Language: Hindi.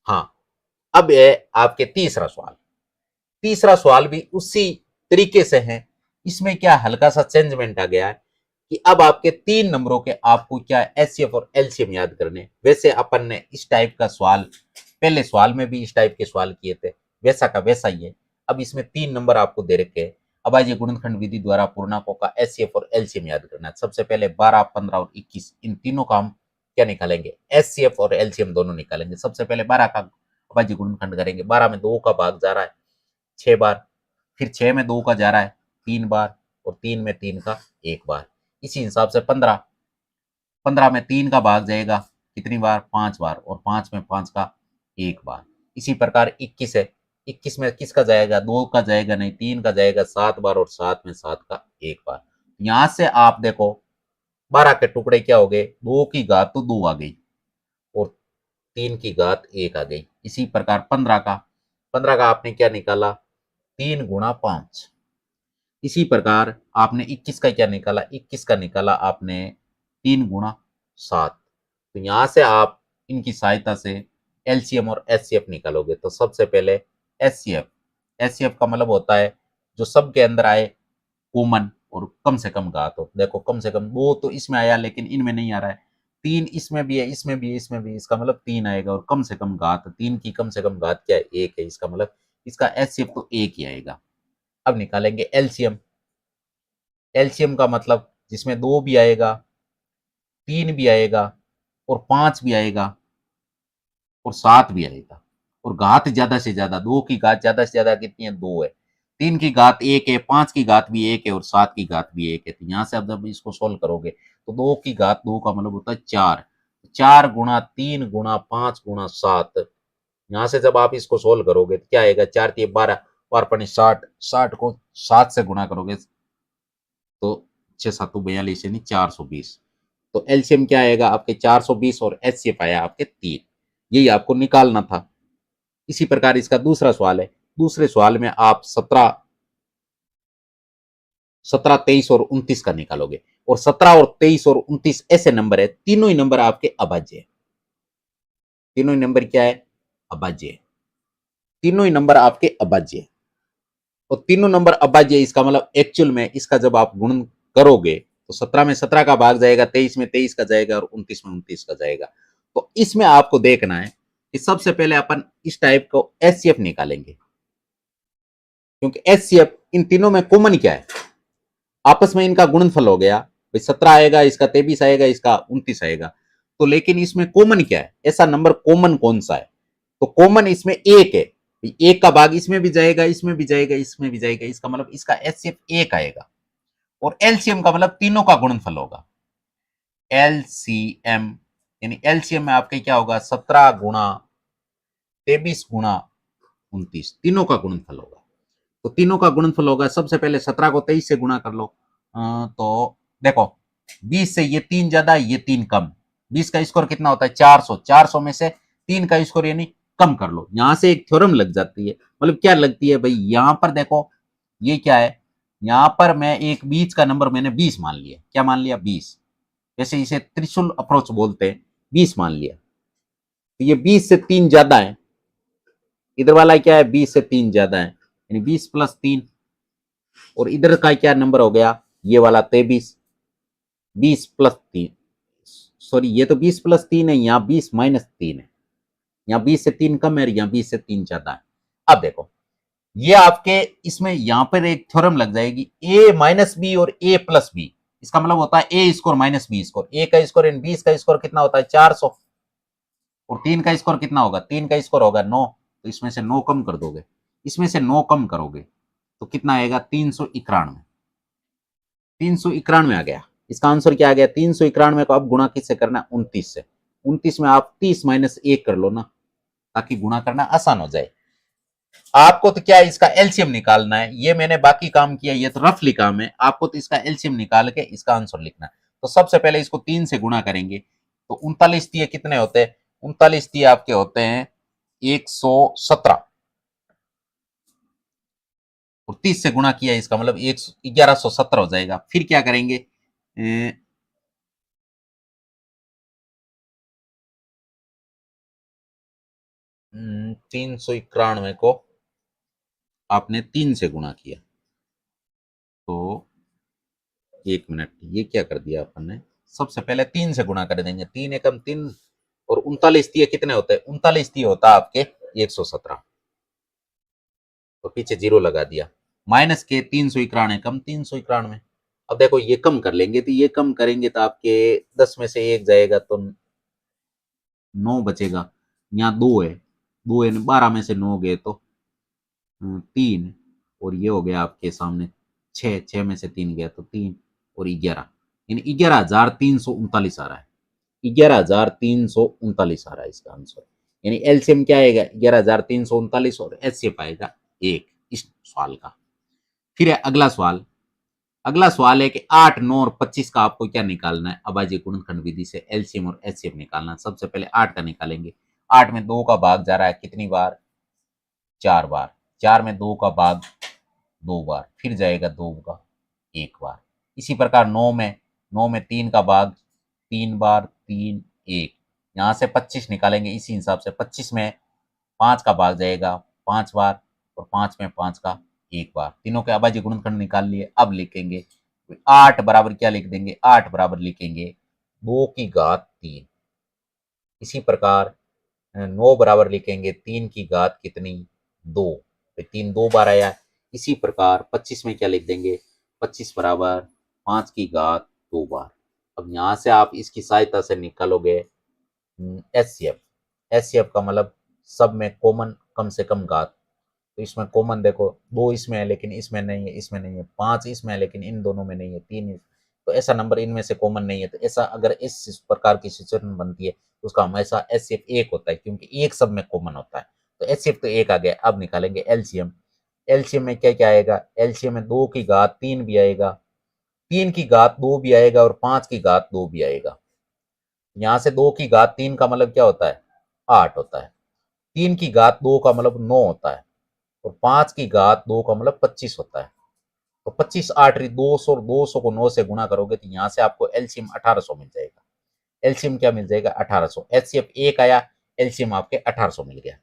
हाँ, अब है आपके तीसरा सवाल। तीसरा सवाल भी उसी तरीके से है। इसमें क्या हल्का सा चेंजमेंट आ गया है कि अब आपके 3 नंबरों के आपको क्या एचसीएफ और एलसीएम याद करने। वैसे अपन ने इस टाइप का सवाल पहले सवाल में भी इस टाइप के सवाल किए थे, वैसा का वैसा ही है। अब इसमें 3 नंबर आपको दे रखे हैं। अब आज ये गुणनखंड विधि द्वारा पूर्णांकों का एचसीएफ और एलसीएम याद करना है। सबसे पहले 12, 15 और 21 इन तीनों का हम क्या निकालेंगे, एचसीएफ और एलसीएम दोनों निकालेंगे। सबसे पहले 12 का अब गुणनखंड करेंगे। 12 में 2 का भाग जा रहा है 6 बार, फिर 6 में 2 का जा रहा है 3 बार, और 3 में 3 का 1 बार। इसी हिसाब से 15, 15 में 3 का भाग जाएगा कितनी बार, 5 बार, और 5 में 5 का 1 बार। इसी प्रकार 21 है। 21 में किसका जाएगा, 2 का जाएगा नहीं, 3 का जाएगा 7 बार, और 7 में 7 का 1 बार। यहां से आप देखो 12 के टुकड़े क्या हो गए, 2 की घात तो 2 आ गई, और 3 की घात 1 आ गई। इसी प्रकार 15 का आपने क्या निकाला, 3 गुणा 5। इसी प्रकार आपने 21 का क्या निकाला, 21 का निकाला आपने 3 गुणा 7। तो यहां से आप इनकी सहायता से एलसीएम और एचसीएफ निकालोगे। तो सबसे पहले एचसीएफ, एचसीएफ का मतलब होता है जो सब के अंदर आए कॉमन और कम से कम घात हो। देखो कम से कम वो तो इसमें आया लेकिन इनमें नहीं आ रहा है। 3 इसमें भी है, इसमें भी है, इसमें भी, इसका मतलब 3 आएगा, और कम से कम घात 3 की कम से कम घात क्या है, 1 है। इसका मतलब इसका एचसीएफ तो 1 ही आएगा। अब निकालेंगे एलसीएम। एलसीएम का मतलब जिसमें 2 भी आएगा, 3 भी आएगा, और 5 भी आएगा, और 7 भी आएगा। और घात ज्यादा से ज्यादा, 2 की घात ज्यादा से ज्यादा कितनी है, 2 है। 3 की घात 1 है, 5 की घात भी 1 है, और 7 की घात भी 1 है। तो यहां से अब जब इसको सोल्व करोगे तो 2 की घात 2 का मतलब होता है 4। 4 गुणा 3 गुणा 5 गुणा 7। यहां से जब आप इसको सोल्व करोगे तो क्या आएगा, 4 3 12, 12 60 को 7 से गुणा करोगे तो 6 7 42 यानी 420। तो एलसीएम क्या आएगा आपके 420, और एचसीएफ आया आपके 3। यही आपको निकालना था। इसी प्रकार इसका दूसरा सवाल है। दूसरे सवाल में आप 17, 17, 23 और 29 का निकालोगे। और 17 और 23 और 29 ऐसे नंबर है, तीनों ही नंबर आपके अभाज्य है। तीनों ही नंबर क्या है, अभाज्य है। तीनों ही नंबर आपके अभाज्य है। और तीनों नंबर अभाज्य, इसका मतलब एक्चुअल में इसका जब आप गुणन करोगे तो 17 में 17 का भाग जाएगा, 23 में 23 का जाएगा, और 29 में 29 का जाएगा। तो इसमें आपको देखना है कि सबसे पहले अपन इस टाइप को एचसीएफ निकालेंगे, क्योंकि एचसीएफ इन तीनों में कॉमन क्या है, आपस में इनका गुणनफल हो गया। भाई 17 आएगा, इसका 23 आएगा, इसका 29 आएगा। तो लेकिन इसमें कॉमन क्या है, ऐसा नंबर कॉमन कौन सा है, तो कॉमन इसमें 1 है। एक का भाग इसमें भी जाएगा, इसमें भी जाएगा, इसमें भी जाएगा। इसका मतलब इसका एचसीएफ 1 आएगा। और एलसीएम का मतलब तीनों का गुणनफल होगा। एलसीएम यानी एलसीएम में आपके क्या होगा, 17 गुणा 23 गुणा 29, तीनों का गुणनफल होगा। तो तीनों का गुणनफल होगा। सबसे पहले 17 को 23 से गुणा कर लो। तो देखो 20 से ये 3 ज्यादा, ये 3 कम। 20 का स्कोर कितना होता है, 400। 400 में से 3 का स्कोर यानी कम कर लो। यहां से एक थ्योरम लग जाती है। मतलब क्या लगती है भाई, यहां पर देखो ये क्या है, यहां पर मैं एक बीच का नंबर मैंने 20 मान लिया। क्या मान लिया, 20। जैसे इसे त्रिशूल अप्रोच बोलते हैं, 20 मान लिया। तो ये 20 से 3 ज्यादा है। इधर वाला क्या है, 20 से 3 ज्यादा है, यानी 20 प्लस 3। और इधर का क्या नंबर हो गया, ये वाला 23। 20 प्लस 3, सॉरी ये तो 20 प्लस 3 है, यहाँ 20 माइनस 3 है। यहाँ 20 से 3 कम है, यहाँ 20 से 3 ज्यादा है। अब देखो ये आपके इसमें यहां पर एक थ्योरम लग जाएगी, ए माइनस बी और ए प्लस बी। इसका मतलब होता है ए स्कोर माइनस बी स्कोर। ए का स्कोर इन 20 का स्कोर कितना होता है, 400। और 3 का स्कोर कितना होगा, 3 का स्कोर होगा 9। तो इसमें से 9 कम कर दोगे, इसमें से 9 कम करोगे तो कितना आएगा, 391। 391 आ गया। इसका आंसर क्या आ गया, 391 को अब गुणा किससे करना है, 29 से। 29 में आप 30 - 1 कर लो ना, ताकि गुणा करना आसान हो जाए। आपको तो क्या है, इसका एलसीएम निकालना है। ये मैंने बाकी काम किया, ये तो रफली काम है। आपको तो इसका एलसीएम निकाल के इसका आंसर लिखना है। तो सबसे पहले इसको 3 से गुणा करेंगे तो 39 कितने होते हैं, 39 आपके होते हैं 117। और 30 से गुणा किया, इसका मतलब 1117 हो जाएगा। फिर क्या करेंगे, 391 को आपने 3 से गुणा किया, तो 1 मिनट, ये क्या कर दिया अपन ने, सबसे पहले 3 से गुणा कर देंगे। 3 एकम 3 और 39 कितने होते हैं, 39 होता है आपके 117, तो पीछे जीरो लगा दिया। माइनस के 391 कम 391। अब देखो ये कम कर लेंगे, तो ये कम करेंगे तो आपके 10 में से 1 जाएगा तो 9 बचेगा। यहाँ 2 है, 2 है, 12 में से 9 गए तो 3, और ये हो गया आपके सामने 6, 6 में से 3 गया तो 3 और 11, यानी 11,339 आ रहा है। 11,339 आ रहा है इसका आंसर। यानी एलसीएम क्या आएगा, 11,339, और एचसीएफ आएगा 1 इस सवाल का। फिर है अगला सवाल। अगला सवाल है कि 8, 9 और 25 का आपको क्या निकालना है। अभाज्य गुणनखंड विधि से एलसीएम और एचसीएफ निकालना है। सबसे पहले 8 का निकालेंगे। 8 में 2 का भाग जा रहा है कितनी बार, 4 बार। 4 में 2 का भाग 2 बार, फिर जाएगा 2 का 1 बार। इसी प्रकार 9 में 3 का भाग 3 बार, 3, 1। यहाँ से 25 निकालेंगे इसी हिसाब से। 25 में 5 का भाग जाएगा 5 बार, और 5 में 5 का 1 बार। तीनों के अभाज्य गुणनखंड निकाल लिए। अब लिखेंगे 8 बराबर क्या लिख देंगे, 8 बराबर लिखेंगे 2 की घात 3। इसी प्रकार 9 बराबर लिखेंगे 3 की घात कितनी, 2। 3 2 बार आया। इसी प्रकार 25 में क्या लिख देंगे, 25 बराबर 5 की घात 2 बार। अब यहाँ से आप इसकी सहायता से निकालोगे एचसीएफ। एचसीएफ का मतलब सब में कॉमन कम से कम घात। तो इसमें कॉमन देखो 2 इसमें है लेकिन इसमें नहीं है, इसमें नहीं है। 5 इसमें है लेकिन इन दोनों में नहीं है। 3, तो ऐसा नंबर इनमें से कॉमन नहीं है। तो ऐसा अगर इस प्रकार की सिचुएशन बनती है तो उसका हमेशा एचसीएफ 1 होता है, क्योंकि एक सब में कॉमन होता है। तो एचसीएफ तो 1 आ गया। अब निकालेंगे एलसीएम। एलसीएम में क्या क्या आएगा, एलसीएम में 2 की घात 3 भी आएगा, 3 की घात 2 भी आएगा, और 5 की घात 2 भी आएगा। यहाँ से 2 की घात 3 का मतलब क्या होता है, 8 होता है। 3 की घात 2 का मतलब 9 होता है, और 5 की घात 2 का मतलब 25 होता है। तो 25 8 200, और 200 को 9 से गुणा करोगे तो यहाँ से आपको एलसीएम 1800 मिल जाएगा। एलसीएम क्या मिल जाएगा, 1800। एचसीएफ 1 आया, एलसीएम आपके 1800 मिल गया।